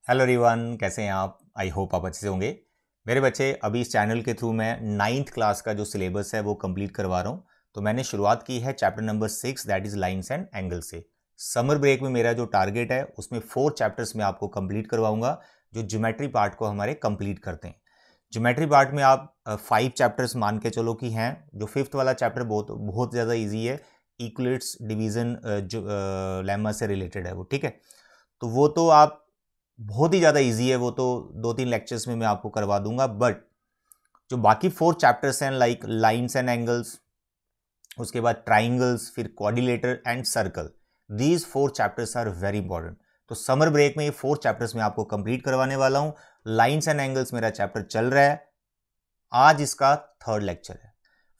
Hello everyone, कैसे हैं आप। आई होप आप अच्छे से होंगे। मेरे बच्चे, अभी इस चैनल के थ्रू मैं 9th क्लास का जो सिलेबस है वो कंप्लीट करवा रहा हूँ। तो मैंने शुरुआत की है chapter number 6 that is lines and angle से। समर ब्रेक में मेरा जो टारगेट है उसमें 4 चैप्टर्स में आपको कंप्लीट करवाऊंगा जो ज्योमेट्री पार्ट को हमारे कंप्लीट करते हैं। ज्योमेट्री पार्ट में आप 5 चैप्टर्स मान के चलो कि हैं। जो 5th वाला चैप्टर बहुत बहुत ज़्यादा ईजी है, इक्वलिट्स डिवीज़न जो लेमा से रिलेटेड है वो, ठीक है। तो वो तो आप बहुत ही ज़्यादा इजी है, वो तो 2-3 लेक्चर्स में मैं आपको करवा दूंगा। बट जो बाकी 4 चैप्टर्स हैं लाइक लाइंस एंड एंगल्स, उसके बाद ट्राइंगल्स, फिर quadrilateral and circle, these 4 chapters are very important. तो समर ब्रेक में ये 4 चैप्टर्स मैं आपको कंप्लीट करवाने वाला हूं। लाइंस एंड एंगल्स मेरा चैप्टर चल रहा है, आज इसका 3rd लेक्चर है।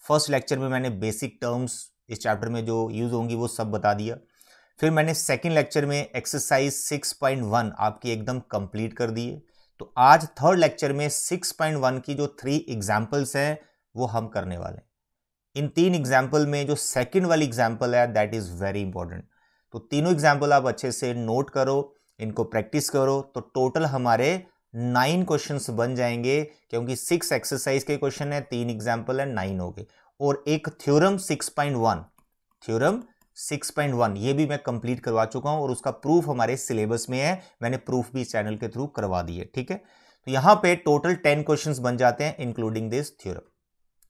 फर्स्ट लेक्चर में मैंने बेसिक टर्म्स इस चैप्टर में जो यूज होंगी वो सब बता दिया। फिर मैंने सेकंड लेक्चर में एक्सरसाइज 6.1 आपकी एकदम कंप्लीट कर दी है। तो आज 3rd लेक्चर में 6.1 की जो 3 एग्जाम्पल्स हैं वो हम करने वाले हैं। इन 3 एग्जाम्पल में जो सेकंड वाली एग्जाम्पल है दैट इज वेरी इंपॉर्टेंट। तो तीनों एग्जाम्पल आप अच्छे से नोट करो, इनको प्रैक्टिस करो, तो टोटल हमारे 9 क्वेश्चंस बन जाएंगे, क्योंकि 6 एक्सरसाइज के क्वेश्चन है, 3 एग्जाम्पल है, 9 हो गए। और एक थ्योरम 6.1, थ्योरम 6.1 ये भी मैं कंप्लीट करवा चुका हूं और उसका प्रूफ हमारे सिलेबस में है। मैंने प्रूफ भी चैनल के थ्रू करवा दिए, ठीक है। तो यहां पे टोटल 10 क्वेश्चंस बन जाते हैं इंक्लूडिंग दिस थ्योरम।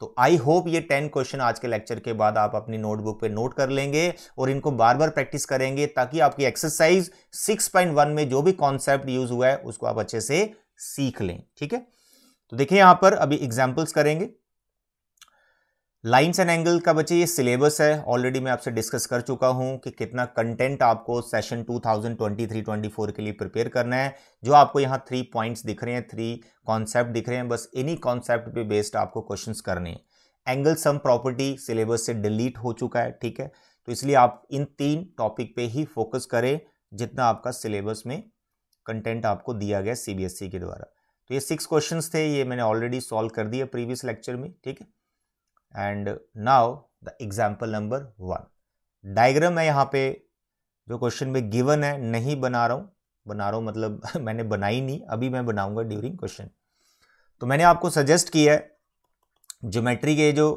तो आई होप ये 10 क्वेश्चन आज के लेक्चर के बाद आप अपनी नोटबुक पे नोट कर लेंगे और इनको बार बार प्रैक्टिस करेंगे, ताकि आपकी एक्सरसाइज 6.1 में जो भी कॉन्सेप्ट यूज हुआ है उसको आप अच्छे से सीख लें, ठीक है। तो देखिए यहां पर अभी एग्जाम्पल्स करेंगे। लाइंस एंड एंगल का बच्चे ये सिलेबस है, ऑलरेडी मैं आपसे डिस्कस कर चुका हूं कि कितना कंटेंट आपको सेशन 2023-24 के लिए प्रिपेयर करना है। जो आपको यहां 3 पॉइंट्स दिख रहे हैं, 3 कॉन्सेप्ट दिख रहे हैं, बस इन्हीं कॉन्सेप्ट पे बेस्ड आपको क्वेश्चंस करने हैं। एंगल सम प्रॉपर्टी सिलेबस से डिलीट हो चुका है, ठीक है। तो इसलिए आप इन 3 टॉपिक पे ही फोकस करें जितना आपका सिलेबस में कंटेंट आपको दिया गया सीबीएसई के द्वारा। तो ये 6 क्वेश्चंस थे, ये मैंने ऑलरेडी सॉल्व कर दिया प्रीवियस लेक्चर में, ठीक है। And now the example number 1। Diagram मैं यहाँ पे जो क्वेश्चन में गिवन है नहीं बना रहा हूँ मतलब मैंने बनाई नहीं, अभी मैं बनाऊंगा ड्यूरिंग क्वेश्चन। तो मैंने आपको सजेस्ट किया है ज्योमेट्री के जो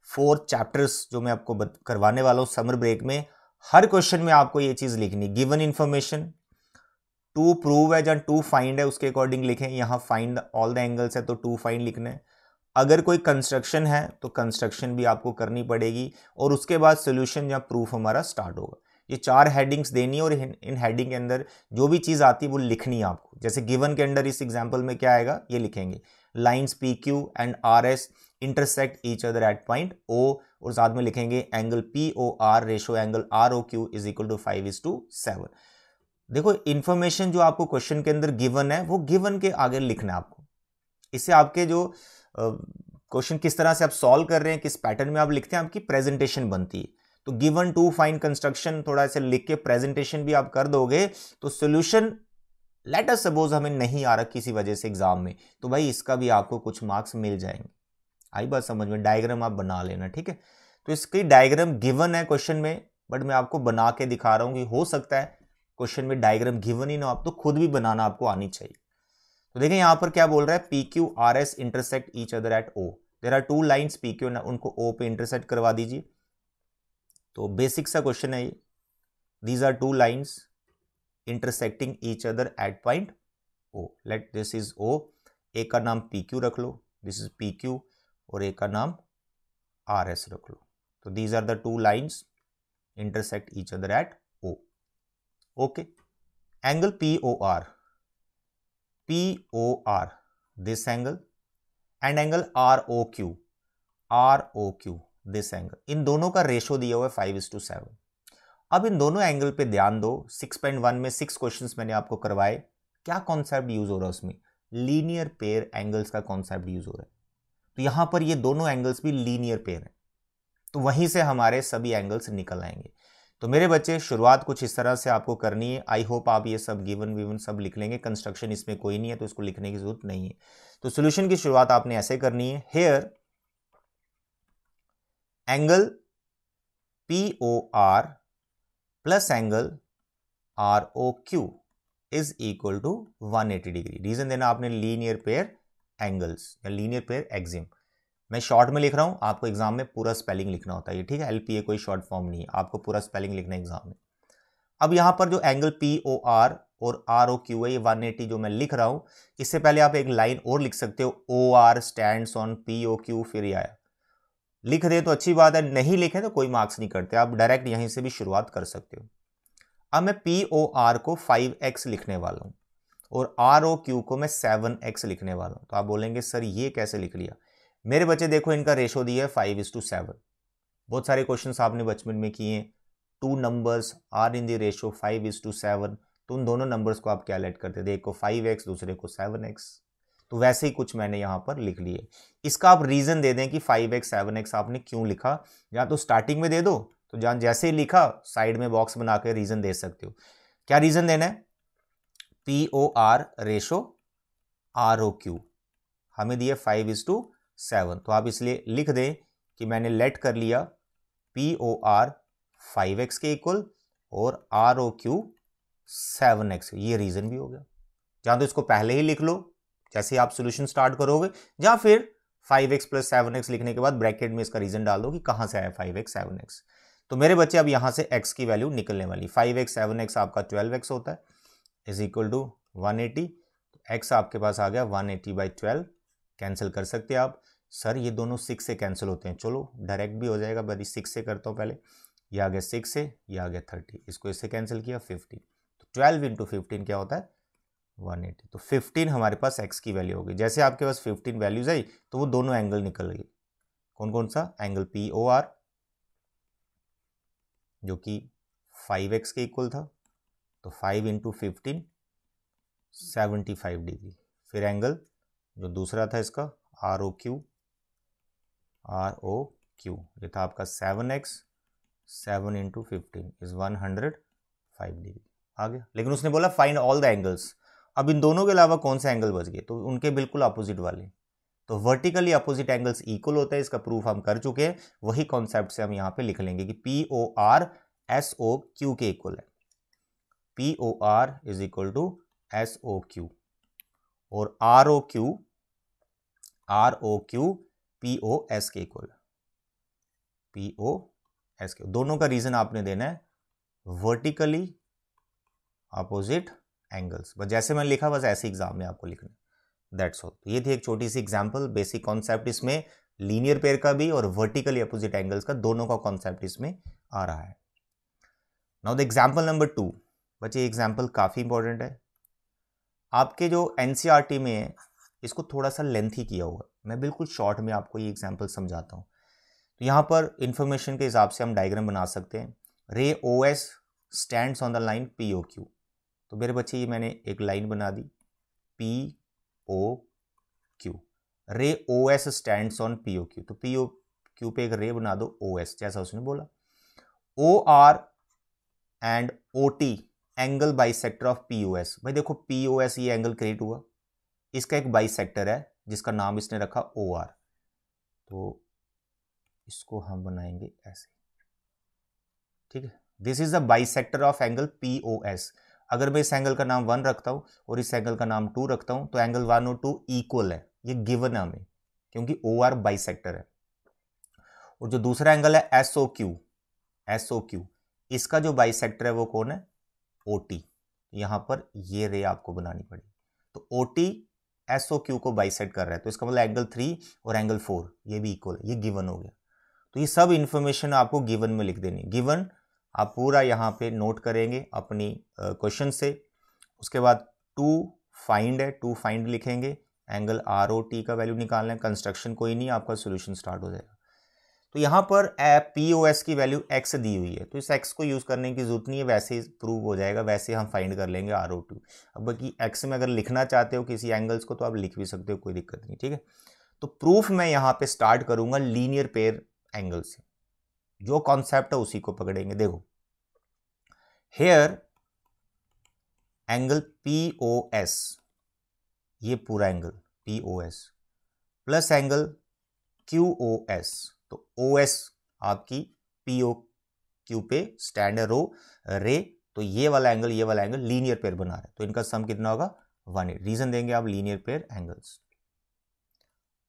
4 चैप्टर्स जो मैं आपको करवाने वाला हूँ समर ब्रेक में, हर क्वेश्चन में आपको ये चीज लिखनी, गिवन इंफॉर्मेशन, टू प्रूव है या टू फाइंड है उसके अकॉर्डिंग लिखें। यहाँ फाइंड ऑल द एंगल्स है तो टू फाइंड लिखना है। अगर कोई कंस्ट्रक्शन है तो कंस्ट्रक्शन भी आपको करनी पड़ेगी, और उसके बाद सोल्यूशन या प्रूफ हमारा स्टार्ट होगा। ये 4 हेडिंग्स देनी है और इन हेडिंग के अंदर जो भी चीज़ आती है वो लिखनी है आपको। जैसे गिवन के अंदर इस एग्जाम्पल में क्या आएगा ये लिखेंगे, lines P Q and R S intersect each other at point O, और साथ में लिखेंगे angle P O R ratio angle R O Q is equal to 5:7। देखो इंफॉर्मेशन जो आपको क्वेश्चन के अंदर गिवन है वो गिवन के आगे लिखना है आपको। इससे आपके जो क्वेश्चन किस तरह से आप सॉल्व कर रहे हैं, किस पैटर्न में आप लिखते हैं, आपकी प्रेजेंटेशन बनती है। तो गिवन टू फाइंड कंस्ट्रक्शन थोड़ा ऐसे लिख के प्रेजेंटेशन भी आप कर दोगे तो सोल्यूशन लेट अस सपोज हमें नहीं आ रहा किसी वजह से एग्जाम में, तो भाई इसका भी आपको कुछ मार्क्स मिल जाएंगे। आई बात समझ में। डायग्राम आप बना लेना, ठीक है। तो इसकी डायग्राम गिवन है क्वेश्चन में, बट मैं आपको बना के दिखा रहा हूं कि हो सकता है क्वेश्चन में डायग्राम गिवन ही ना, आप तो खुद भी बनाना आपको आनी चाहिए। तो देखें यहां पर क्या बोल रहा है, P Q R S intersect each other at O. There are 2 lines P Q, उनको ओ पे इंटरसेक्ट करवा दीजिए। तो बेसिक सा क्वेश्चन है ये, these are 2 lines intersecting each other at point O. Let this is O, एक का नाम पी क्यू रख लो, दिस इज पी क्यू, और एक का नाम आर एस रख लो। तो these are the 2 lines intersect each other at O. Okay, angle P O R, POR, this angle, and angle ROQ, ROQ, this angle, इन दोनों का रेशो दिया हुआ है 5:7। अब इन दोनों एंगल पे ध्यान दो। 6.1 में 6 क्वेश्चंस मैंने आपको करवाए, क्या कॉन्सेप्ट यूज हो रहा है उसमें, लीनियर पेयर एंगल्स का कॉन्सेप्ट यूज हो रहा है। तो यहां पर ये दोनों एंगल्स भी लीनियर पेयर है, तो वहीं से हमारे सभी एंगल्स निकल आएंगे। तो मेरे बच्चे शुरुआत कुछ इस तरह से आपको करनी है। आई होप आप ये सब गिवन विवन सब लिख लेंगे, कंस्ट्रक्शन इसमें कोई नहीं है तो इसको लिखने की जरूरत नहीं है। तो सॉल्यूशन की शुरुआत आपने ऐसे करनी है, here angle P O R plus angle R O Q is equal to 180 degree. Reason देना आपने लीनियर पेयर एंगल्स या लीनियर पेयर एक्सिम। मैं शॉर्ट में लिख रहा हूं, आपको एग्जाम में पूरा स्पेलिंग लिखना होता है, ठीक है। एलपीए कोई शॉर्ट फॉर्म नहीं है, आपको पूरा स्पेलिंग लिखना है एग्जाम में। अब यहां पर जो एंगल POR और ROQ है, ये 180 जो मैं लिख रहा हूं, इससे पहले आप एक लाइन और लिख सकते हो, OR स्टैंड्स ऑन POQ, फिर ये आया। लिख दे तो अच्छी बात है, नहीं लिखे तो कोई मार्क्स नहीं करते, आप डायरेक्ट यहीं से भी शुरुआत कर सकते हो। अब मैं POR को 5x लिखने वाला हूं और ROQ को मैं 7x लिखने वाला हूं। तो आप बोलेंगे सर ये कैसे लिख लिया? मेरे बच्चे देखो, इनका रेशो दिया है 5:7। बहुत सारे क्वेश्चन आपने बचपन में किए, 2 numbers are in the ratio 5:7, तो उन दोनों नंबर्स को आप क्या लेट करते थे, एक को 5x दूसरे को 7x। तो वैसे ही कुछ मैंने यहां पर लिख लिए। इसका आप रीजन दे दें कि 5x 7x आपने क्यों लिखा, या तो स्टार्टिंग में दे दो, तो जहां जैसे ही लिखा साइड में बॉक्स बना के रीजन दे सकते हो। क्या रीजन देना है? POR रेशो ROQ हमें दिया 5:7, तो आप इसलिए लिख दें कि मैंने लेट कर लिया POR 5x के इक्वल और ROQ 7x। ये रीजन भी हो गया। जहां तो इसको पहले ही लिख लो जैसे ही आप सोल्यूशन स्टार्ट करोगे, या फिर 5x + 7x लिखने के बाद ब्रैकेट में इसका रीजन डाल दो कि कहां से आया 5x 7x। तो मेरे बच्चे अब यहां से x की वैल्यू निकलने वाली, 5x 7x आपका 12x होता है, इज इक्वल टू 180। x आपके पास आ गया 180/12। कैंसिल कर सकते हैं आप। सर ये दोनों 6 से कैंसिल होते हैं, चलो डायरेक्ट भी हो जाएगा, बड़ी 6 से करता हूँ पहले। ये आ गया 6 से, ये आ गया 30, इसको इससे कैंसिल किया 50। तो 12 × 15 क्या होता है? 180। तो 15 हमारे पास x की वैल्यू होगी। जैसे आपके पास 15 वैल्यूज आई तो वो दोनों एंगल निकल गए। कौन कौन सा? एंगल POR जो कि 5x के इक्वल था, तो 5 × 15 75 डिग्री। फिर एंगल जो दूसरा था इसका ROQ ये था आपका 7x, 7 × 15 इज 105 डिग्री आ गया। लेकिन उसने बोला फाइंड ऑल द एंगल्स। अब इन दोनों के अलावा कौन से एंगल बच गए? तो उनके बिल्कुल अपोजिट वाले। तो वर्टिकली अपोजिट एंगल्स इक्वल होता है, इसका प्रूफ हम कर चुके हैं। वही कॉन्सेप्ट से हम यहां पे लिख लेंगे कि POR SOQ के इक्वल है। POR is equal to SOQ और ROQ POS के इक्वल है। POS के दोनों का रीजन आपने देना है वर्टिकली अपोजिट एंगल्स। बस जैसे मैंने लिखा बस ऐसे एग्जाम में आपको लिखना है, दैट्स ऑल। ये थी एक छोटी सी एग्जांपल, बेसिक कॉन्सेप्ट इसमें लीनियर पेयर का भी और वर्टिकली अपोजिट एंगल्स का, दोनों का कॉन्सेप्ट इसमें आ रहा है। Now the example number 2। बच्चे एग्जांपल काफी इंपॉर्टेंट है, आपके जो NCERT में है इसको थोड़ा सा लेंथी किया हुआ। मैं बिल्कुल शॉर्ट में आपको ये एग्जांपल समझाता हूँ। तो यहाँ पर इंफॉर्मेशन के हिसाब से हम डायग्राम बना सकते हैं। रे OS stands on the line POQ। तो मेरे बच्चे ये मैंने एक लाइन बना दी POQ। रे OS स्टैंड्स ऑन POQ, तो POQ पे एक रे बना दो OS, जैसा उसने बोला। OR and OT angle bisector of POS। भाई देखो POS ये एंगल क्रिएट हुआ, इसका एक बाइसेक्टर है जिसका नाम इसने रखा OR। तो इसको हम बनाएंगे ऐसे, ठीक है। This is the bisector of angle POS। अगर मैं इस एंगल का नाम 1 रखता हूं और इस एंगल का नाम 2 रखता हूं तो एंगल 1 और 2 इक्वल है, ये गिवन है हमें क्योंकि OR बाइसेक्टर है। और जो दूसरा एंगल है SOQ, इसका जो बाइसेक्टर है वो कौन है? OT। यहां पर ये रे आपको बनानी पड़ेगी। तो OT SOQ को बाइसेक्ट कर रहा है, तो इसका मतलब एंगल 3 और एंगल 4 ये भी इक्वल है, ये गिवन हो गया। तो ये सब इंफॉर्मेशन आपको गिवन में लिख देनी। गिवन आप पूरा यहाँ पे नोट करेंगे अपनी क्वेश्चन से। उसके बाद टू फाइंड लिखेंगे, एंगल ROT का वैल्यू निकालना है। कंस्ट्रक्शन कोई नहीं, आपका सोल्यूशन स्टार्ट हो जाएगा। तो यहाँ पर POS की वैल्यू x दी हुई है, तो इस x को यूज करने की जरूरत नहीं है, वैसे ही प्रूव हो जाएगा, वैसे हम फाइंड कर लेंगे ROT। अब बाकी x में अगर लिखना चाहते हो किसी एंगल्स को तो आप लिख भी सकते हो, कोई दिक्कत नहीं, ठीक है। तो प्रूफ मैं यहाँ पे स्टार्ट करूंगा लीनियर पेयर एंगल से, जो कॉन्सेप्ट है उसी को पकड़ेंगे। देखो हेयर एंगल POS, ये पूरा angle POS plus angle QOS। तो OS आपकी POQ पे स्टैंड है रे, तो ये वाला एंगल लीनियर पेयर बना रहा है, तो इनका सम कितना होगा 180। रीजन देंगे आप लीनियर पेयर एंगल्स।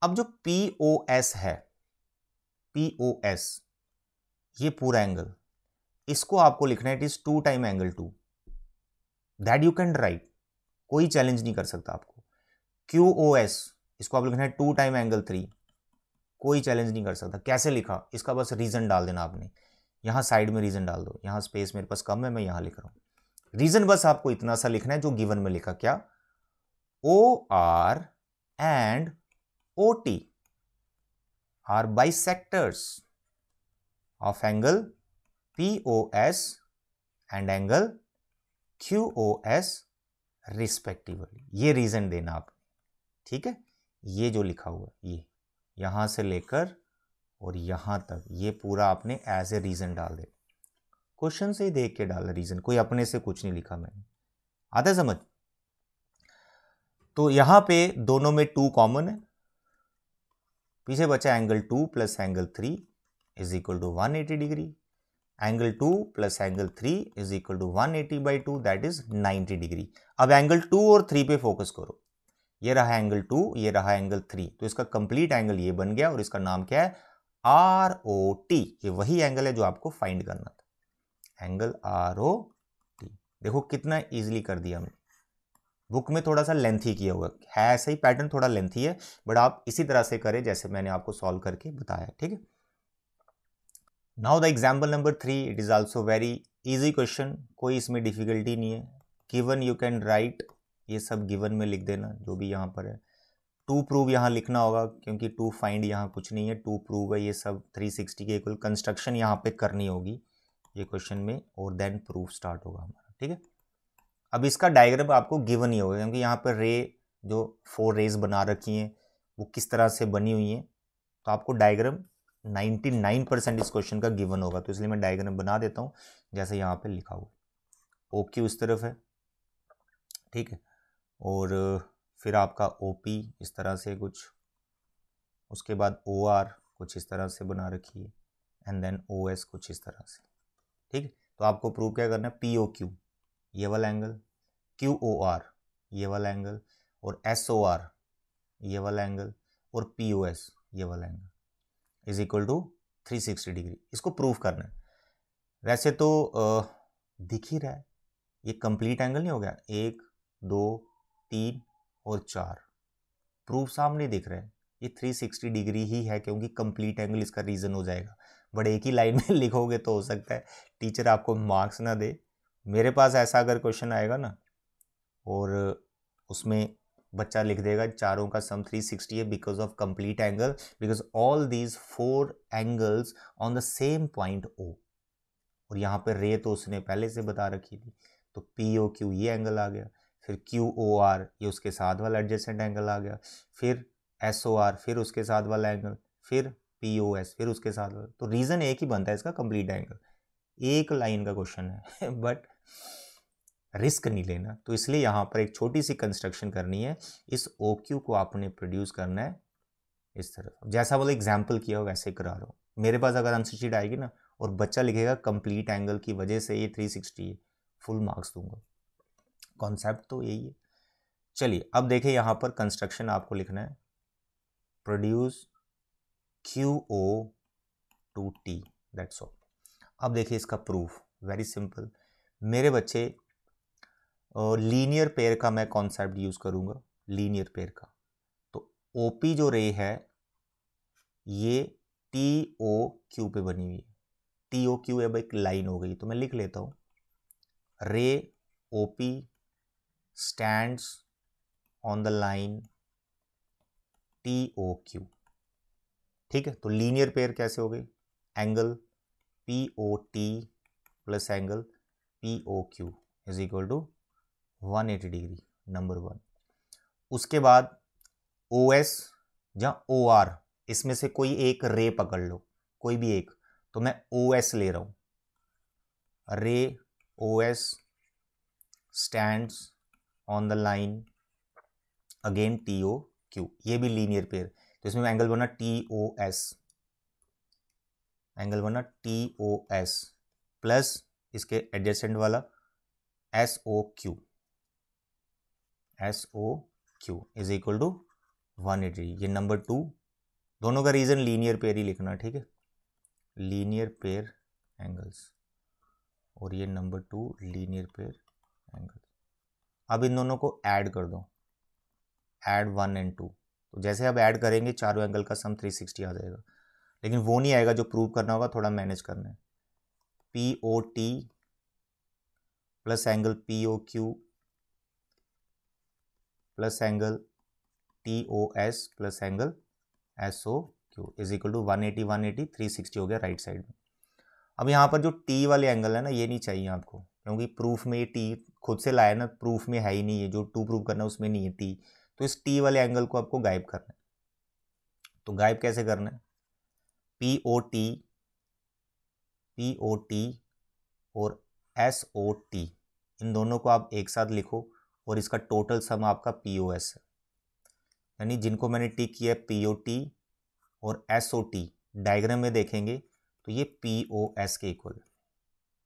अब जो POS है, POS ये पूरा एंगल, इसको आपको लिखना है it is 2 time angle 2, that you can write, कोई चैलेंज नहीं कर सकता आपको। QOS इसको आप लिखना है 2 टाइम एंगल 3, कोई चैलेंज नहीं कर सकता। कैसे लिखा, इसका बस रीजन डाल देना आपने, यहां साइड में रीजन डाल दो, यहां स्पेस मेरे पास कम है, मैं यहां लिख रहा हूं। रीजन बस आपको इतना सा लिखना है जो गिवन में लिखा, क्या, OR and OT are bisectors of angle POS and angle QOS respectively. ये रीजन देना आप, ठीक है। ये जो लिखा हुआ ये यहां से लेकर और यहां तक, ये पूरा आपने एज ए रीजन डाल दे, क्वेश्चन से ही देख के डाला रीजन, कोई अपने से कुछ नहीं लिखा मैंने। आता है समझ? तो यहां पे दोनों में 2 कॉमन है, पीछे बचा angle 2 plus angle 3 is equal to 180 degree. Angle 2 plus angle 3 is equal to 180/2, that is 90 degree. अब एंगल 2 और 3 पे फोकस करो, ये रहा एंगल 2, ये रहा एंगल 3, तो इसका कंप्लीट एंगल ये बन गया और इसका नाम क्या है, ROT। ये वही एंगल है जो आपको फाइंड करना था, एंगल ROT। देखो कितना इजीली कर दिया हमने, बुक में थोड़ा सा लेंथी किया हुआ है, ऐसा ही पैटर्न थोड़ा लेंथी है, बट आप इसी तरह से करें जैसे मैंने आपको सॉल्व करके बताया, ठीक है। Now the example number 3, it is also very easy question, कोई इसमें डिफिकल्टी नहीं है। गिवन यू कैन राइट, ये सब गिवन में लिख देना जो भी यहाँ पर है। टू प्रूव यहाँ लिखना होगा क्योंकि टू फाइंड यहाँ कुछ नहीं है, टू प्रूव है, ये सब 360 के इक्वल कंस्ट्रक्शन यहाँ पे करनी होगी ये क्वेश्चन में, और देन प्रूफ स्टार्ट होगा हमारा, ठीक है। अब इसका डायग्राम आपको गिवन ही होगा क्योंकि यहाँ पर रे जो 4 रेज बना रखी हैं वो किस तरह से बनी हुई हैं, तो आपको डायग्राम 99% इस क्वेश्चन का गिवन होगा, तो इसलिए मैं डायग्राम बना देता हूँ जैसे यहाँ पे लिखा हुआ। OQ इस तरफ है, ठीक है, और फिर आपका OP इस तरह से कुछ, उसके बाद OR कुछ इस तरह से बना रखी है, एंड देन OS कुछ इस तरह से, ठीक है। तो आपको प्रूव क्या करना है, POQ ये वाला एंगल, QOR ये वाला एंगल, और SOR ये वाला एंगल, और POS ये वाला angle is equal to 360 degree. इसको प्रूव करना है। वैसे तो दिख ही रहा है, ये कंप्लीट एंगल नहीं हो गया, 1 2 3 और 4, प्रूफ सामने दिख रहा है, ये 360 डिग्री ही है क्योंकि कंप्लीट एंगल इसका रीजन हो जाएगा। बट एक ही लाइन में लिखोगे तो हो सकता है टीचर आपको मार्क्स ना दे। मेरे पास ऐसा अगर क्वेश्चन आएगा ना और उसमें बच्चा लिख देगा चारों का सम 360 है because of complete angle, because all these 4 angles on the same point O, और यहाँ पर रे तो उसने पहले से बता रखी थी, तो POQ ये एंगल आ गया, फिर QOR ये उसके साथ वाला एडजेसेंट एंगल आ गया, फिर SOR फिर उसके साथ वाला एंगल, फिर POS फिर उसके साथ वाला, तो रीजन एक ही बनता है इसका, कंप्लीट एंगल। एक लाइन का क्वेश्चन है बट रिस्क नहीं लेना, तो इसलिए यहाँ पर एक छोटी सी कंस्ट्रक्शन करनी है, इस OQ को आपने प्रोड्यूस करना है इस तरफ, जैसा वाला एग्जाम्पल किया हो वैसे करा रहा हूँ। मेरे पास अगर आंसर शीट आएगी ना और बच्चा लिखेगा कंप्लीट एंगल की वजह से ये 360 है, फुल मार्क्स दूंगा। कॉन्सेप्ट तो यही है। चलिए अब देखिए यहाँ पर कंस्ट्रक्शन आपको लिखना है, प्रोड्यूस QO2T, दैट्स ऑल। अब देखिए इसका प्रूफ वेरी सिंपल, मेरे बच्चे लीनियर पेयर का मैं कॉन्सेप्ट यूज करूंगा, लीनियर पेयर का। तो OP जो रे है ये TOQ पे बनी हुई है, TOQ अब एक लाइन हो गई, तो मैं लिख लेता हूं, रे OP stands on the line TOQ, ठीक है। तो लीनियर पेयर कैसे हो गई, angle POT plus angle POQ is equal to 180 degree, number 1। उसके बाद OS जहाँ OR, इसमें से कोई एक रे पकड़ लो, कोई भी एक, तो मैं OS ले रहा हूं, रे OS stands on the line again TOQ, ये भी लीनियर पेयर, तो इसमें एंगल बना TOS, एंगल बना TOS प्लस इसके एडजेसेंट वाला SOQ इज इक्वल टू 180। ये नंबर 2, दोनों का रीजन लीनियर पेयर ही लिखना, ठीक है, लीनियर पेयर एंगल्स, और ये नंबर 2 लीनियर पेयर एंगल्स। अब इन दोनों को ऐड कर दो, ऐड 1 and 2। तो जैसे अब ऐड करेंगे चारों एंगल का सम 360 आ जाएगा, लेकिन वो नहीं आएगा, जो प्रूव करना होगा थोड़ा मैनेज करना है। POT plus angle POQ plus angle TOS plus angle SOQ is equal to 180 180 360 हो गया राइट साइड में। अब यहाँ पर जो T वाले एंगल है ना, ये नहीं चाहिए आपको, क्योंकि प्रूफ में ये T खुद से लाया ना, प्रूफ में है ही नहीं है, जो 2 प्रूव करना है उसमें नहीं है T। तो इस T वाले एंगल को आपको गायब करना है। तो गायब कैसे करना है? POT और SOT इन दोनों को आप एक साथ लिखो, और इसका टोटल सम आपका POS है। यानी जिनको मैंने टिक किया है POT और SOT, डायग्राम में देखेंगे तो ये POS के इक्वल है।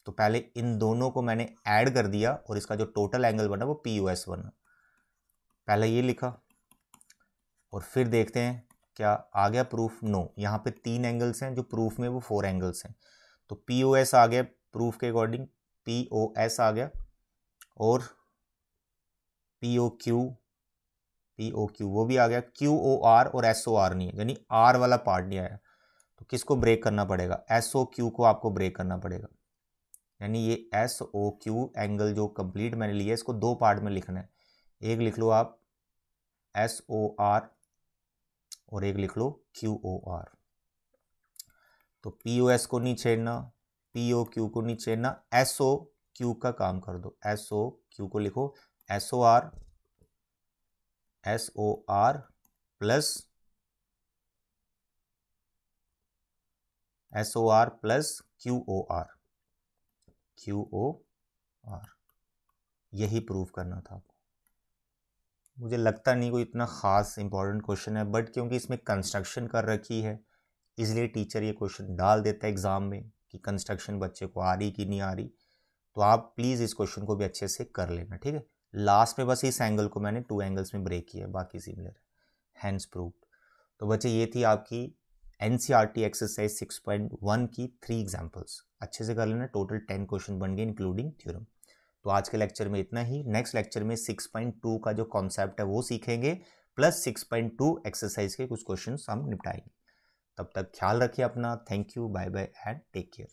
तो पहले इन दोनों को मैंने ऐड कर दिया, और इसका जो टोटल एंगल बना वो POS बना। पहले ये लिखा, और फिर देखते हैं क्या आ गया प्रूफ। नो, यहाँ पे 3 एंगल्स हैं, जो प्रूफ में वो 4 एंगल्स हैं। तो POS आ गया प्रूफ के अकॉर्डिंग, POS आ गया, और POQ वो भी आ गया। QOR और SOR नहीं है, यानी R वाला पार्ट नहीं आया। तो किसको ब्रेक करना पड़ेगा? SOQ को आपको ब्रेक करना पड़ेगा। यानी ये SOQ एंगल जो कंप्लीट मैंने लिया, इसको 2 पार्ट में लिखना है। एक लिख लो आप SOR और एक लिख लो QOR। तो POS को नहीं छेड़ना, POQ को नहीं छेड़ना, SOQ का काम कर दो। SOQ को लिखो SOR प्लस QOR। यही प्रूव करना था आपको। मुझे लगता नहीं कोई इतना ख़ास इंपॉर्टेंट क्वेश्चन है, बट क्योंकि इसमें कंस्ट्रक्शन कर रखी है, इसलिए टीचर ये क्वेश्चन डाल देता है एग्ज़ाम में कि कंस्ट्रक्शन बच्चे को आ रही कि नहीं आ रही। तो आप प्लीज़ इस क्वेश्चन को भी अच्छे से कर लेना, ठीक है। लास्ट में बस इस एंगल को मैंने 2 एंगल्स में ब्रेक किया है, बाकी सिमिलर है, हैंस प्रूव्ड। तो बच्चे ये थी आपकी NCERT एक्सरसाइज 6.1 की 3 एग्जाम्पल्स। अच्छे से कर लेना, टोटल 10 क्वेश्चन बन गए इंक्लूडिंग थ्योरम। तो आज के लेक्चर में इतना ही। नेक्स्ट लेक्चर में 6.2 का जो कॉन्सेप्ट है वो सीखेंगे, प्लस 6.2 एक्सरसाइज के कुछ क्वेश्चन हम निपटाएंगे। तब तक ख्याल रखिए अपना। Thank you, bye bye and take care.